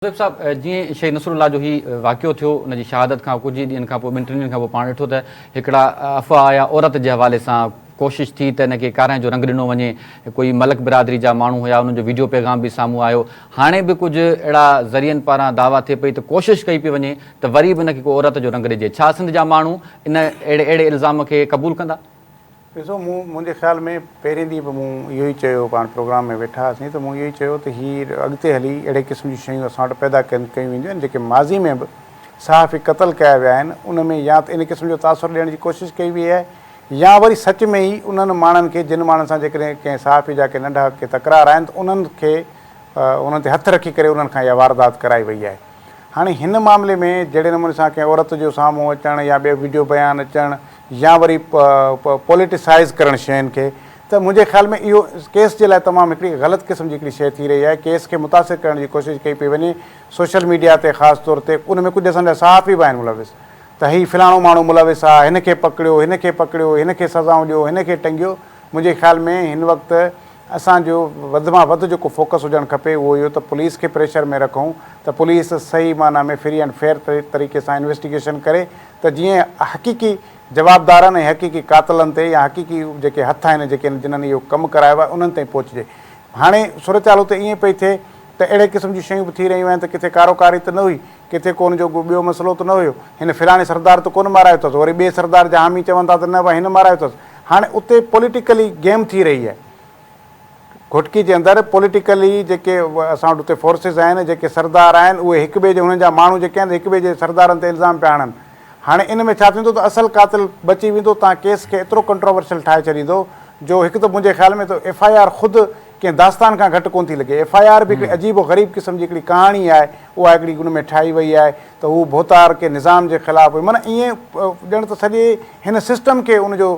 मुज़िब साहब जी Sheikh Nasrallah जो ही वाक़ियो थियो उनजी शहादत खां कुछ ॾींहंनि खां पोइ 2 टिनि ॾींहंनि खां पोइ पाण ॾिठो त हिकिड़ा अफ़वाह या औरत जे हवाले सां कोशिशि थी त हिनखे काराइं जो रंग ॾिनो वञे। कोई मलक बिरादरी जा माण्हू हुया, उन्हनि जो वीडियो पैगाम बि साम्हूं आयो। हाणे बि कुझु अहिड़ा ज़रियनि पारां दावा थिए पई त कोशिशि कई पई वञे त वरी बि हिनखे को औरत जो रंग ॾिजे। छा सिंध जा माण्हू इन अहिड़े इल्ज़ाम खे क़बूल कंदा? ॾिसो, मुंहिंजे ख़्याल में पहिरें ॾींहुं बि मूं इहो ई चयो, पाण प्रोग्राम में वेठा हुआसीं त मूं इहो ई चयो त हीअ अॻिते हली अहिड़े क़िस्म जी शयूं असां वटि पैदा कयूं वेंदियूं आहिनि जेके माज़ी में बि सहाफ़ी क़तल कया विया आहिनि। उन में या त इन क़िस्म जो तासुरु ॾियण जी कोशिशि कई वई आहे या वरी सच में ई उन्हनि माण्हुनि खे जिन माण्हुनि सां जेकॾहिं कंहिं सहाफ़ी जा के नंढा के तकरार आहिनि त उन्हनि खे उन्हनि ते हथु रखी करे उन्हनि खां इहा वारदात कराई वई आहे। हाणे हिन मामले में जहिड़े नमूने सां कंहिं औरत जो साम्हूं अचणु या ॿियो वीडियो बयान अचणु या वरी पॉलिटिसाइज़ करणु शयुनि खे, त मुंहिंजे ख़्याल में इहो केस जे लाइ तमामु हिकिड़ी ग़लति क़िस्म जी हिकिड़ी शइ थी रही आहे। केस खे मुतासिर करण जी कोशिशि कई पई वञे सोशल मीडिया ते, ख़ासि तौर ते उन में कुझु असांजा सहाफ़ी बि आहिनि मुलविस, त हीउ फलाणो माण्हू मुलविस आहे, हिन खे पकड़ियो, हिन खे पकड़ियो, हिन खे सज़ाऊं ॾियो, हिन खे टंगियो। मुंहिंजे ख़्याल में हिन वक़्तु असांजो वधि मां वधि जेको फोकस हुजणु खपे उहो इहो त पुलिस खे प्रेशर में रखूं त पुलिस सही माना में फ्री एंड फेयर तरीक़े सां इन्वेस्टिगेशन करे त जीअं हक़ीक़ी जवाबदारनि ऐं हक़ीक़ी कातिलनि ते या हक़ीक़ी जेके हथ आहिनि जेके जिन्हनि इहो कमु करायो आहे उन्हनि ताईं पहुचिजे। हाणे सूरत हाल उते ईअं पई थिए त अहिड़े क़िस्म जी शयूं बि थी रहियूं आहिनि त किथे कारोकारी त न हुई, किथे को हुनजो ॿियो मसइलो त न हुयो, हिन फिलाणे सरदार त कोन मारायो अथसि, वरी ॿिए सरदार जा हामी चवनि था त न भई हिन मारायो अथसि। हाणे उते पॉलिटिकली गेम थी रही आहे। घुटकी जे अंदरि पॉलिटिकली जेके असां वटि उते फोर्सिस आहिनि, जेके सरदार आहिनि, उहे हिक ॿिए जे हुननि जा माण्हू जेके आहिनि हिक ॿिए जे सरदारनि ते इल्ज़ाम पिया आणनि। हाणे इन में छा थींदो त असल कातिल बची वेंदो। तव्हां केस खे एतिरो कंट्रोवर्शियल ठाहे छॾींदो जो हिकु त मुंहिंजे ख़्याल में त FIR ख़ुदि कंहिं दास्तान खां घटि कोन थी लॻे। FIR बि हिकिड़ी अजीब ग़रीब क़िस्म जी हिकिड़ी कहाणी आहे, उहा हिकिड़ी उन में ठाही वई आहे त हू भोतार के निज़ाम जे ख़िलाफ़ु हुई। माना ईअं ॼण त सॼे हिन सिस्टम खे उनजो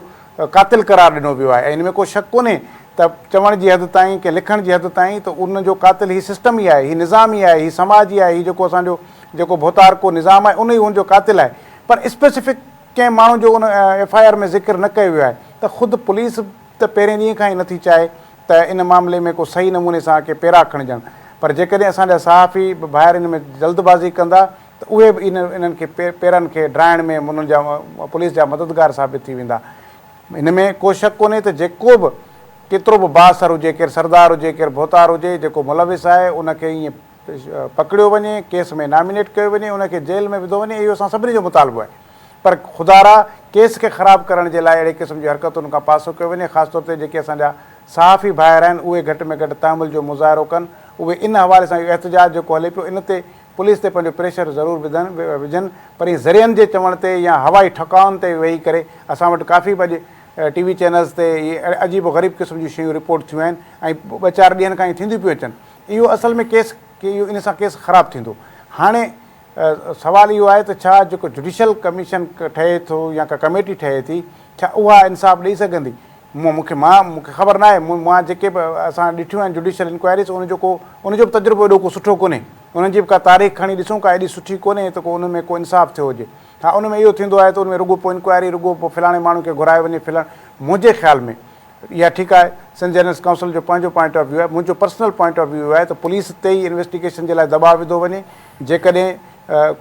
कातिल करार ॾिनो वियो आहे। ऐं इन में को शक कोन्हे त चवण जी हद ताईं के लिखण जी हद ताईं त उनजो कातिल हीउ सिस्टम ई आहे, हीउ निज़ाम ई आहे, हीउ समाज ई आहे, हीउ जेको असांजो जेको भोतार को निज़ाम आहे उन ई हुनजो कातिल आहे। पर स्पेसिफिक कंहिं माण्हू जो उन FIR में ज़िक्र न कयो वियो आहे त ख़ुदि पुलिस त पहिरें ॾींहं खां ई नथी चाहे त इन मामले में को सही नमूने सां के पेरा खणिजनि। पर जेकॾहिं असांजा सहाफ़ी ॿाहिरि इन में जल्दबाज़ी कंदा त उहे बि इन्हनि खे पेरनि खे ड्राइण में उन्हनि जा पुलिस जा मददगार साबित थी वेंदा। हिन में को शक कोन्हे त जेको बि केतिरो बि बासर हुजे, केरु सरदार हुजे, केरु भोतार हुजे, जेको मुलविस आहे उनखे ईअं पकड़ियो वञे, केस में नॉमिनेट कयो वञे, उनखे जेल में विधो वञे। इहो असां सभिनी जो मुतालबो आहे। पर ख़ुदारा केस खे ख़राबु करण जे लाइ अहिड़े क़िस्म जी हरकतुनि खां पासो कयो वञे। ख़ासि तौर ते जेके असांजा सहाफ़ी भाइर आहिनि उहे घटि में घटि तहमुल जो मुज़ाहिरो कनि। उहे इन हवाले सां इहो एहतजाज जेको हले पियो इन ते पुलिस ते पंहिंजो प्रेशर ज़रूरु विझनि। पर ईअं ज़रियनि जे चवण ते या हवाई ठकाउनि ते वेही करे असां वटि काफ़ी TV चैनल्स ते इहे अजीब ग़रीब क़िस्म जी शयूं रिपोर्ट थियूं आहिनि ऐं 2-4 ॾींहंनि खां ई थींदियूं पियूं अचनि। इहो असल में केस इहो इन सां केस ख़राबु थींदो। हाणे सवालु इहो आहे त छा जेको जुडिशल कमीशन ठहे थो या का कमेटी ठहे थी, छा उहा इंसाफ़ ॾेई सघंदी? मूंखे ख़बर न आहे। मां जेके बि असां ॾिठियूं आहिनि जुडिशल इंक्वायरीज़ उनजो बि तजुर्बो एॾो को सुठो कोन्हे। उन्हनि जी बि का तारीख़ खणी ॾिसूं का एॾी सुठी कोन्हे त को उन में को इंसाफ़ थियो हुजे। हा, उन में इहो थींदो आहे त उन में रुॻो पोइ इंक्वायरी रुॻो पोइ फलाणे माण्हू खे घुराए वञे मुंहिंजे ख़्याल में इहा ठीकु आहे। सिंध जर्नलिस्ट काउंसिल जो पंहिंजो पॉइंट ऑफ व्यू आहे। मुंहिंजो पर्सनल पॉइंट ऑफ व्यू आहे त पुलिस ते ई इन्वेस्टिगेशन जे लाइ दॿाउ विधो वञे। जेकॾहिं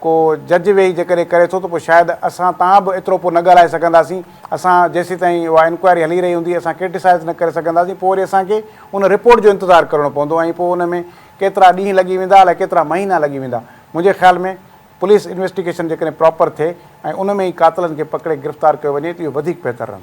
को जज वेही जेकॾहिं करे थो त पोइ शायदि असां तव्हां बि एतिरो पोइ न ॻाल्हाए सघंदासीं। असां जेसीं ताईं उहा इंक्वायरी हली रही हूंदी असां क्रिटिसाइज़ न करे सघंदासीं। पोइ वरी असांखे उन रिपोर्ट जो इंतज़ारु करिणो पवंदो ऐं पोइ उन में केतिरा ॾींहं लॻी वेंदा अलाए केतिरा महीना लॻी वेंदा। मुंहिंजे ख़्याल में पुलिस इन्वेस्टिगेशन जेकॾहिं प्रॉपर थिए ऐं उन में ई कातिलनि खे पकड़े गिरफ़्तार कयो वञे त इहो वधीक बहितरु रहंदो।